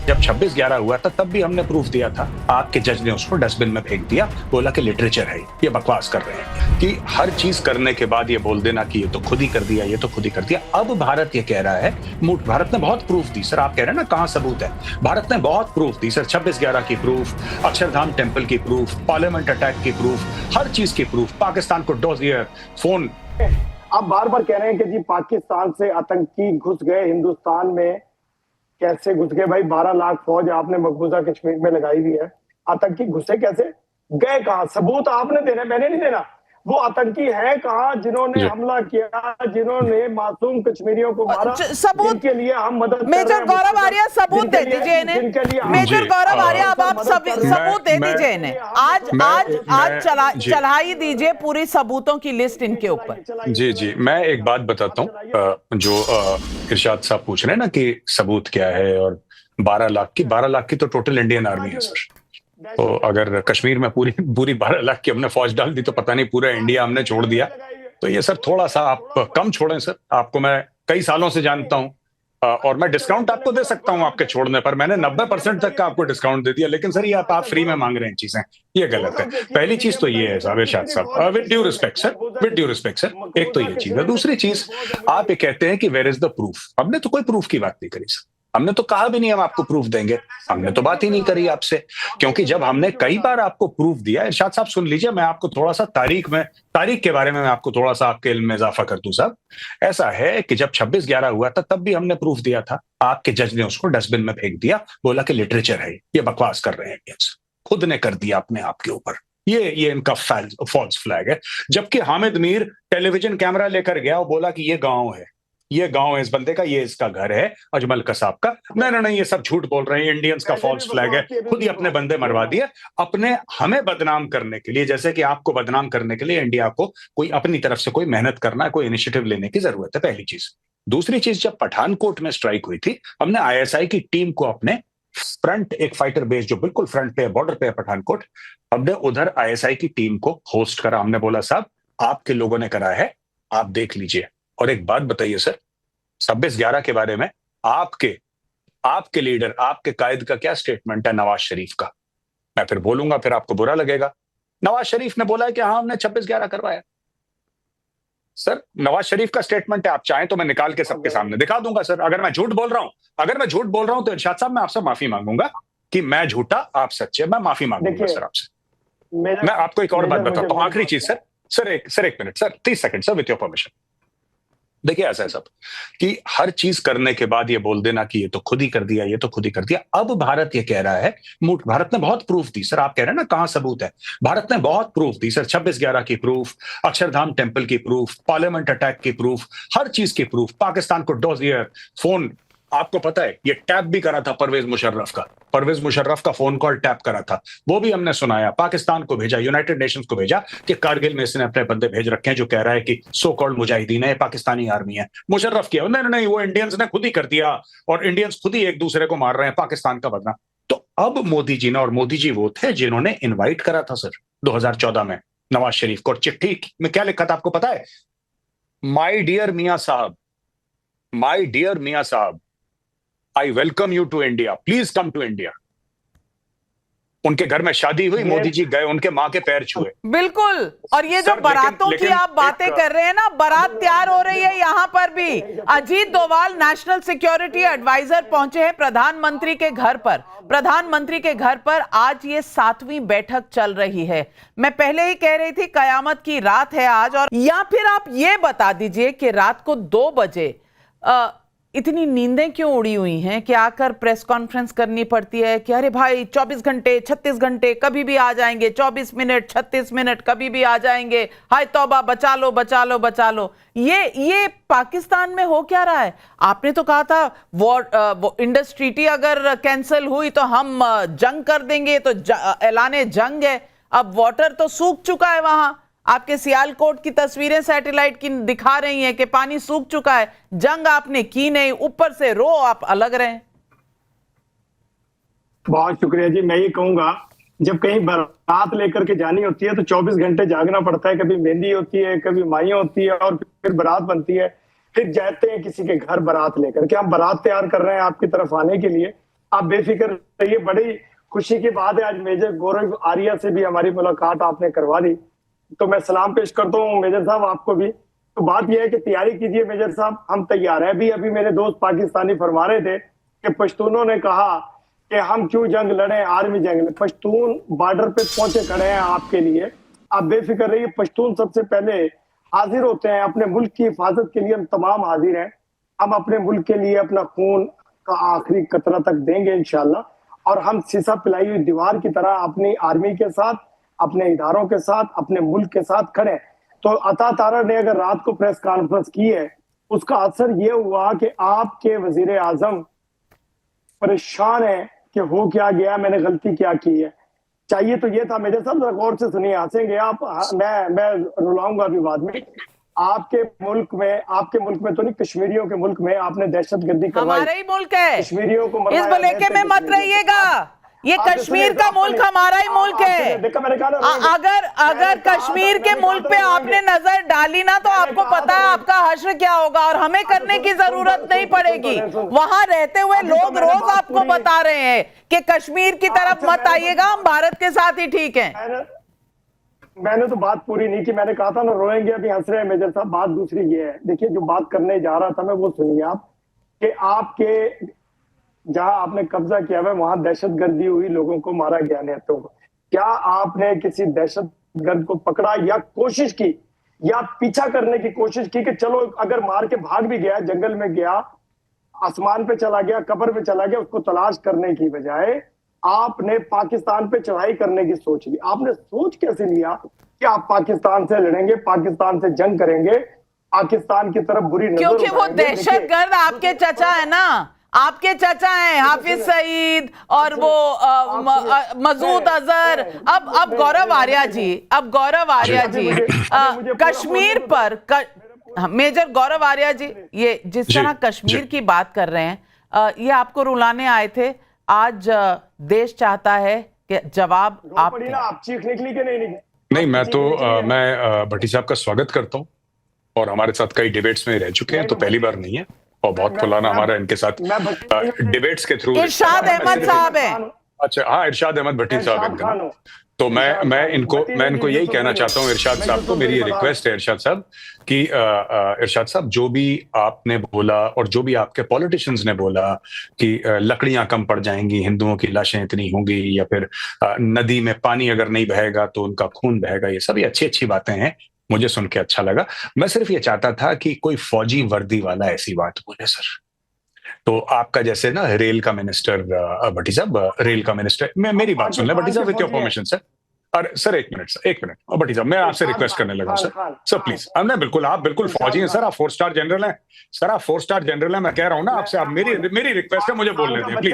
जब 26/11 हुआ था तब भी हमने प्रूफ दिया था, आपके जज ने उसको डस्टबिन में फेंक दिया, बोला कि लिटरेचर है, ये बकवास कर रहे हैं कि हर चीज करने के बाद ये बोल देना कि ये तो खुद ही कर दिया, ये तो खुद ही कर दिया। अब भारत ये कह रहा है, भारत ने बहुत प्रूफ दी सर, आप कह रहे हैं ना कहां सबूत है, भारत ने बहुत प्रूफ दी सर, 26/11 की प्रूफ, अक्षरधाम टेम्पल की प्रूफ, पार्लियामेंट अटैक की प्रूफ, हर चीज की प्रूफ, पाकिस्तान को फोन। आप बार बार कह रहे हैं कि जी पाकिस्तान से आतंकी घुस गए हिंदुस्तान में, कैसे घुस गए भाई? 12 लाख फौज आपने मकबूजा कश्मीर में लगाई हुई है, आतंकी घुसे कैसे, गए कहां? सबूत आपने देना, मैंने नहीं देना। वो आतंकी है कहां जिन्होंने हमला किया, जिन्होंने मासूम कश्मीरियों को मारा? सबूत के लिए हम मदद मेजर गौरव आर्या सबूत दे दीजिए इन्हें। मेजर गौरव आर्या अब आप सबूत दे दीजिए इन्हें। आज चला ही दीजिए पूरी सबूतों की लिस्ट इनके ऊपर। जी मैं एक बात बताता हूँ, जो इरशाद साहब पूछ रहे हैं ना कि सबूत क्या है, और 12 लाख की तो टोटल इंडियन आर्मी है सर। तो अगर कश्मीर में पूरी 12 लाख की हमने फौज डाल दी तो पता नहीं पूरा इंडिया हमने छोड़ दिया। तो ये सर थोड़ा सा आप कम छोड़ें सर, आपको मैं कई सालों से जानता हूं, और मैं डिस्काउंट आपको दे सकता हूं आपके छोड़ने पर, मैंने 90% तक का आपको डिस्काउंट दे दिया, लेकिन सर ये आप फ्री में मांग रहे हैं चीजें, ये गलत है। पहली चीज तो ये है साहब, इरशाद साहब, विद ड्यू रिस्पेक्ट सर, एक तो ये चीज है। दूसरी चीज, आप ये कहते हैं कि वेयर इज द प्रूफ, हमने तो कोई प्रूफ की बात नहीं करी सर, हमने तो कहा भी नहीं हम आपको प्रूफ देंगे, हमने तो बात ही नहीं करी आपसे, क्योंकि जब हमने कई बार आपको प्रूफ दिया। इरशाद साहब सुन लीजिए, मैं आपको थोड़ा सा तारीख के बारे में मैं आपको थोड़ा सा आपके इल्म में इजाफा कर दूं साहब। ऐसा है कि जब 26/11 हुआ था तब भी हमने प्रूफ दिया था, आपके जज ने उसको डस्टबिन में फेंक दिया, बोला कि लिटरेचर है, ये बकवास कर रहे हैं इंडियंस, खुद ने कर दिया अपने आप के ऊपर, ये इनका फॉल्स फ्लैग है। जबकि हामिद मीर टेलीविजन कैमरा लेकर गया और बोला कि ये गांव है, ये गांव है इस बंदे का, ये इसका घर है अजमल कसाब का। नहीं, ये सब झूठ बोल रहे हैं, इंडियंस का फॉल्स फ्लैग है, खुद ही अपने बंदे मरवा दिए अपने, हमें बदनाम करने के लिए, जैसे कि आपको बदनाम करने के लिए इंडिया को कोई अपनी तरफ से कोई मेहनत करना है, कोई इनिशिएटिव लेने की जरूरत है, पहली चीज। दूसरी चीज, जब पठानकोट में स्ट्राइक हुई थी, हमने आईएसआई की टीम को अपने फ्रंट, एक फाइटर बेस जो बिल्कुल फ्रंट पे, बॉर्डर पे है पठानकोट, हमने उधर आईएसआई की टीम को होस्ट करा, हमने बोला साहब आपके लोगों ने करा है, आप देख लीजिए। और एक बात बताइए सर, 26/11 के बारे में आपके लीडर, आपके कायद का क्या स्टेटमेंट है नवाज शरीफ का? मैं फिर बोलूंगा, फिर आपको बुरा लगेगा। नवाज शरीफ ने बोला है कि हाँ हमने 26/11 करवाया। सर नवाज शरीफ का स्टेटमेंट है, आप चाहें तो मैं निकाल के सबके सामने दिखा दूंगा सर। अगर मैं झूठ बोल रहा हूं तो इरशाद साहब मैं आपसे माफी मांगूंगा कि मैं झूठा आप सच्चे, मैं माफी मांगूंगा सर आपसे। मैं आपको एक और बात बताता हूं, आखिरी चीज सर, एक minute sir, 30 second sir, with your permission. देखिए ऐसा है सब कि हर चीज करने के बाद ये बोल देना कि ये तो खुद ही कर दिया, ये तो खुद ही कर दिया। अब भारत ये कह रहा है, भारत ने बहुत प्रूफ दी सर, आप कह रहे हैं ना कहां सबूत है, भारत ने बहुत प्रूफ दी सर, 26/11 की प्रूफ, अक्षरधाम टेम्पल की प्रूफ, पार्लियामेंट अटैक की प्रूफ, हर चीज की प्रूफ, पाकिस्तान को फोन, आपको पता है ये टैप भी करा था परवेज मुशर्रफ का फोन कॉल टैप करा था, वो भी हमने सुनाया, पाकिस्तान को भेजा, यूनाइटेड नेशंस को भेजा कि कारगिल में इसने अपने बंदे भेज रखे हैं जो कह रहा है कि सो कॉल्ड मुजाहिदीन है, पाकिस्तानी आर्मी है। मुशर्रफ किया नहीं, वो इंडियंस ने खुद ही कर दिया, और इंडियंस खुद ही एक दूसरे को मार रहे हैं, पाकिस्तान का बदनाम। तो अब मोदी जी ने, और मोदी जी वो थे जिन्होंने इन्वाइट करा था सर 2014 में नवाज शरीफ को, और चिट्ठी में क्या लिखा था आपको पता है? माई डियर मियां साहब, I welcome you to India. Please come to India. उनके घर में शादी हुई, मोदी जी गए, उनके मां के पैर छुए। बिल्कुल। और ये जो बारातों की आप बातें कर रहे हैं ना, बारात तैयार हो रही है यहां पर भी। Ajit Doval national security adviser पहुंचे हैं प्रधानमंत्री के घर पर। आज ये 7वीं बैठक चल रही है। मैं पहले ही कह रही थी कयामत की रात है आज। और या फिर आप ये बता दीजिए कि रात को 2 बजे इतनी नींदें क्यों उड़ी हुई हैं कि आकर प्रेस कॉन्फ्रेंस करनी पड़ती है कि अरे भाई 24 घंटे 36 घंटे कभी भी आ जाएंगे, 24 मिनट 36 मिनट कभी भी आ जाएंगे, हाय तौबा, बचा लो। ये पाकिस्तान में हो क्या रहा है? आपने तो कहा था इंडस ट्रीटी अगर कैंसिल हुई तो हम जंग कर देंगे, तो ऐलाने जंग है। अब वाटर तो सूख चुका है वहां, आपके सियालकोट की तस्वीरें सैटेलाइट की दिखा रही हैं कि पानी सूख चुका है, जंग आपने की नहीं, ऊपर से रो आप अलग रहे। बहुत शुक्रिया जी। मैं ये कहूंगा, जब कहीं बारात लेकर के जानी होती है तो 24 घंटे जागना पड़ता है। कभी मेहंदी होती है, कभी माइयां होती है, और फिर बारात बनती है, फिर जाते हैं किसी के घर बारात लेकर के। हम बारात तैयार कर रहे हैं आपकी तरफ आने के लिए। आप बेफिक्र रहिए। बड़ी खुशी की बात है, आज मेजर गौरव आर्या से भी हमारी मुलाकात आपने करवा दी, तो मैं सलाम पेश करता हूँ मेजर साहब आपको भी। तो बात यह है कि तैयारी कीजिए मेजर साहब, हम तैयार हैं भी। अभी मेरे दोस्त पाकिस्तानी फरमा रहे थे कि पश्तूनों ने कहा कि हम क्यों जंग लड़े, आर्मी जंग। पश्तून बॉर्डर पे पहुंचे खड़े हैं आपके लिए, आप बेफिक्र रहिए। पश्तून सबसे पहले हाजिर होते हैं अपने मुल्क की हिफाजत के लिए, हम तमाम हाजिर हैं। हम अपने मुल्क के लिए अपना खून का आखिरी कतरा तक देंगे इंशाल्लाह, और हम शीशा पिलाई हुई दीवार की तरह अपनी आर्मी के साथ, अपने इदारों के साथ, अपने मुल्क के साथ खड़े। तो अता तारा ने अगर रात को प्रेस कॉन्फ्रेंस की है, उसका असर ये हुआ कि आपके वजीर आजम परेशान है कि हो क्या गया, मैंने गलती क्या की है। चाहिए तो ये था मेजर साहब, जरा गौर से सुनिए, हंसेंगे आप, मैं रुलाऊंगा अभी बाद में। आपके मुल्क में तो नहीं, कश्मीरियों के मुल्क में आपने दहशतगर्दी करवाई। हमारा ही मुल्क है, कश्मीरियों को इस भुलेखे में मत रहिएगा। ये कश्मीर का मुल्क हमारा ही मुल्क है। अगर कश्मीर के मुल्क पे आपने नजर डाली ना, तो आपको पता है आपका हश्र क्या होगा, और हमें करने की जरूरत नहीं पड़ेगी। वहां रहते हुए लोग रोज आपको बता रहे हैं कि कश्मीर की तरफ मत आइएगा, हम भारत के साथ ही ठीक हैं। मैंने तो बात पूरी नहीं की, मैंने कहा था ना रोएंगे, अभी हंस रहे हैं मेजर साहब। बात दूसरी ये है, देखिए जो बात करने जा रहा था मैं, वो सुनिए आप, कि आपके जहां आपने कब्जा किया हुआ वहां दहशतगर्दी हुई, लोगों को मारा गया नेताओं को। क्या आपने किसी दहशतगर्द को पकड़ा या कोशिश की, या पीछा करने की कोशिश की कि चलो अगर मार के भाग भी गया, जंगल में गया, आसमान पे चला गया, कब्र पे चला गया, उसको तलाश करने की बजाय आपने पाकिस्तान पे चढ़ाई करने की सोच ली। आपने सोच कैसे लिया कि आप पाकिस्तान से लड़ेंगे, पाकिस्तान से जंग करेंगे, पाकिस्तान की तरफ बुरी नजर क्योंकि वो दहशतगर्द आपके चचा है ना, आपके चचा हैं हाफिज सईद और वो मसूद अजहर। अब गौरव आर्या जी, कश्मीर पर मेजर गौरव आर्या जी, ये जिस तरह कश्मीर की बात कर रहे हैं, ये आपको रुलाने आए थे। आज देश चाहता है कि जवाब आप चीख निकली कि नहीं निकली? नहीं, मैं भट्टी साहब का स्वागत करता हूँ, और हमारे साथ कई डिबेट्स में रह चुके हैं, तो पहली बार नहीं है, और बहुत खुलाना हमारा इनके साथ डिबेट्स के थ्रू। इरशाद अहमद साहब है। अच्छा, हाँ, इरशाद अहमद भट्टी साहब इनका। तो मैं इनको यही कहना चाहता हूँ इरशाद साहब को, मेरी ये रिक्वेस्ट है इरशाद साहब कि इरशाद साहब, जो भी आपने बोला और जो भी आपके पॉलिटिशियंस ने बोला कि लकड़ियां कम पड़ जाएंगी, हिंदुओं की लाशें इतनी होंगी, या फिर नदी में पानी अगर नहीं बहेगा तो उनका खून बहेगा, ये सभी अच्छी अच्छी बातें हैं, मुझे सुन के अच्छा लगा। मैं सिर्फ ये चाहता था कि कोई फौजी वर्दी वाला ऐसी बात बोले सर। तो आपका जैसे ना रेल का मिनिस्टर भट्टी साहब, रेल का मिनिस्टर, मेरी बात सुन ले भट्टी साहब, विद योर परमिशन सर। अरे सर, एक मिनट भट्टी साहब, मैं आपसे रिक्वेस्ट करने लगा सर प्लीज। नहीं, बिल्कुल, आप बिल्कुल फौजी हैं सर, आप 4 स्टार जनरल हैं सर, आप 4 स्टार जनरल हैं। मैं कह रहा हूं ना आपसे, आप मेरी रिक्वेस्ट है, मुझे बोलने दें प्लीज।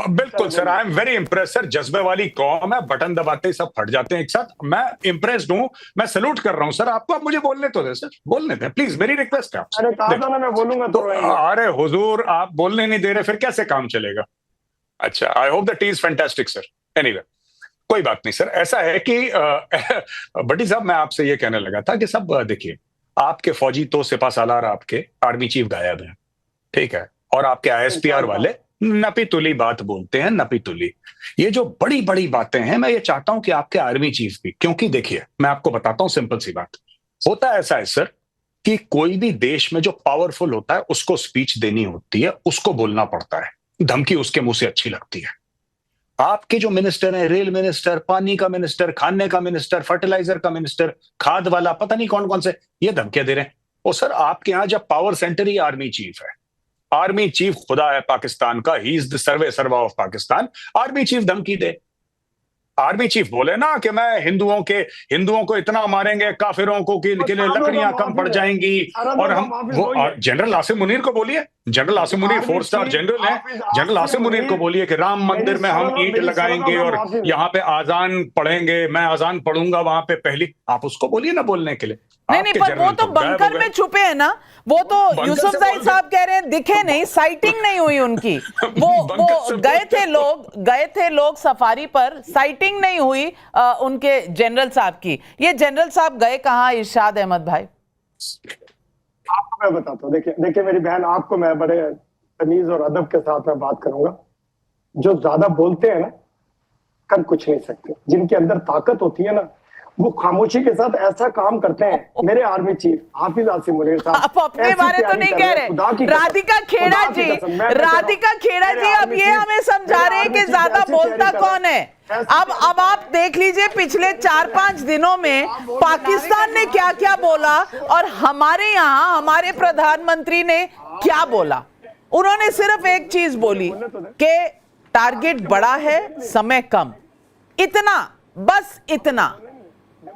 बिल्कुल sir, I am very impress sir, जज्बे वाली कौम है, बटन दबाते ही सब फट जाते हैं एक साथ। मैं इम्प्रेस्ड हूं, मैं सैल्यूट कर रहा हूं सर आपको, आप मुझे बोलने तो दे सर, बोलने दें प्लीज, मेरी रिक्वेस्ट है आपसे। मैं बोलूंगा तो अरे हुजूर, आप बोलने नहीं दे रहे, फिर कैसे काम चलेगा? अच्छा, I hope the T is fantastic sir. Anyway, कोई बात नहीं सर। ऐसा है कि भट्टी साहब, मैं आपसे ये कहने लगा था कि सब देखिए, आपके फौजी तो सिपा सालार, आपके आर्मी चीफ गायब हैं, ठीक है, और आपके ISPR वाले नपी तुली बात बोलते हैं, नपी तुली। ये जो बड़ी बड़ी बातें हैं, मैं ये चाहता हूं कि आपके आर्मी चीफ भी, क्योंकि देखिए मैं आपको बताता हूं सिंपल सी बात, होता ऐसा है सर कि कोई भी देश में जो पावरफुल होता है उसको स्पीच देनी होती है, उसको बोलना पड़ता है, धमकी उसके मुंह से अच्छी लगती है। आपके जो मिनिस्टर हैं, रेल मिनिस्टर, पानी का मिनिस्टर, खाने का मिनिस्टर, फर्टिलाइजर का मिनिस्टर, खाद वाला, पता नहीं कौन कौन से, ये धमकियां दे रहे हैं। और सर आपके यहां जब पावर सेंटर ही आर्मी चीफ है, आर्मी चीफ खुदा है पाकिस्तान का, ही इज द सर्वा ऑफ पाकिस्तान, आर्मी चीफ धमकी दे। आर्मी चीफ बोले ना कि मैं हिंदुओं को इतना मारेंगे, काफिरों को के लिए लकड़ियां कम पड़ जाएंगी, और हम वो जनरल आसिम मुनीर को बोलिए, general Asim Munir 4 star general है, जनरल आसिम मुनीर को बोलिए कि राम मंदिर में हम ईंट लगाएंगे और यहाँ पे आजान पढ़ेंगे, मैं आजान पढ़ूंगा वहां पे पहली, आप उसको बोलिए ना बोलने के लिए। नहीं, पर वो तो बंकर में छुपे हैं ना, वो तो यूसुफ जाहिद साहब कह रहे हैं दिखे नहीं, साइटिंग नहीं हुई उनकी। वो गए थे लोग सफारी पर, साइटिंग नहीं हुई उनके जनरल साहब की। ये जनरल साहब गए कहां, इरशाद अहमद भाई? आपको मैं बताता हूँ, देखिए मेरी बहन, आपको मैं बड़े तमीज और अदब के साथ मैं बात करूंगा। जो ज्यादा बोलते हैं ना, कर कुछ नहीं सकते। जिनके अंदर ताकत होती है ना, वो खामोशी के साथ ऐसा काम करते हैं। मेरे आर्मी चीफ हाफिज आसिम मुनीर साहब, आप अपने बारे तो नहीं कह रहे। राधिका खेड़ा जी, राधिका खेड़ा जी अब ये हमें समझा रहे हैं कि ज्यादा बोलता कौन है। अब आप देख लीजिए पिछले 4-5 दिनों में पाकिस्तान ने क्या क्या बोला और हमारे यहाँ हमारे प्रधानमंत्री ने क्या बोला। उन्होंने सिर्फ एक चीज बोली कि टारगेट बड़ा है, समय कम, इतना, बस इतना।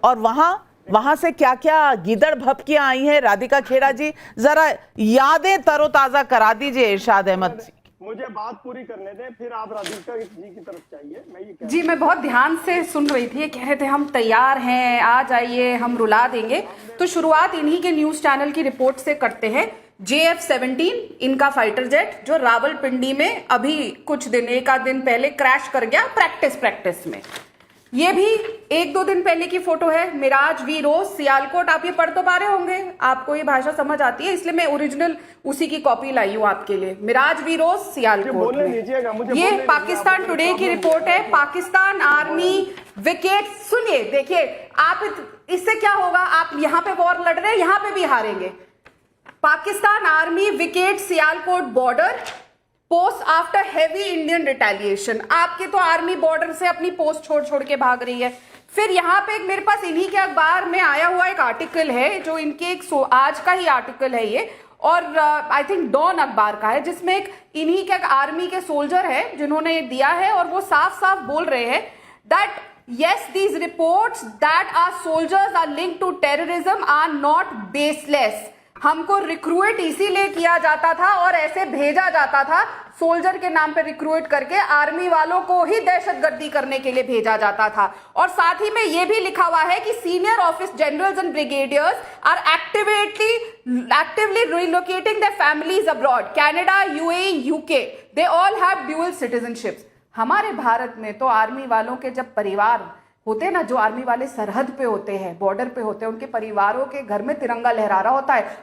और वहां से क्या क्या गीदड़ भपकियां आई हैं। राधिका खेड़ा जी जरा यादें तरोताजा करा दीजिए इरशाद अहमद जी। मुझे बात पूरी करने दें, फिर आप राधिका जी की तरफ चाहिए। मैं ये जी, मैं बहुत ध्यान से सुन रही थी। कह रहे थे हम तैयार हैं, आ जाइए, हम रुला देंगे। तो शुरुआत इन्हीं के न्यूज चैनल की रिपोर्ट से करते हैं। JF-17 इनका फाइटर जेट जो रावलपिंडी में अभी कुछ दिन, एक आध दिन पहले क्रैश कर गया प्रैक्टिस में। ये भी 1-2 दिन पहले की फोटो है। मिराज वी रोज सियालकोट, आप ये पढ़ तो पा रहे होंगे, आपको ये भाषा समझ आती है, इसलिए मैं ओरिजिनल उसी की कॉपी लाई हूं आपके लिए। मिराज वी रोज सियालकोट में। ये पाकिस्तान टुडे की रिपोर्ट है। पाकिस्तान आर्मी विकेट, सुनिए, देखिए आप, इससे क्या होगा, आप यहां पे वॉर लड़ रहे हैं, यहां पे भी हारेंगे। Pakistan army vacates Sialkot border post after heavy Indian retaliation. आपके तो आर्मी बॉर्डर से अपनी पोस्ट छोड़ के भाग रही है। फिर यहाँ पे मेरे पास इन्हीं के अखबार में आया हुआ एक आर्टिकल है, जो इनके आज का ही आर्टिकल है ये, और आई थिंक डॉन अखबार का है, जिसमें एक इन्हीं के आर्मी के सोल्जर है जिन्होंने ये दिया है, और वो साफ साफ बोल रहे हैं that yes, these reports that our soldiers are linked to terrorism are not baseless। हमको रिक्रूट इसीलिए किया जाता था और ऐसे भेजा जाता था, सोल्जर के नाम पे रिक्रूट करके आर्मी वालों को ही दहशतगर्दी करने के लिए भेजा जाता था। और साथ ही में ये भी लिखा हुआ है कि senior office generals and brigadiers are actively relocating their families abroad, Canada, UAE, UK, they all have dual citizenships. हमारे भारत में तो आर्मी वालों के जब परिवार होते हैं ना, जो आर्मी वाले सरहद पे होते हैं, बॉर्डर पे होते हैं, उनके परिवारों के घर में तिरंगा लहरा रहा होता है।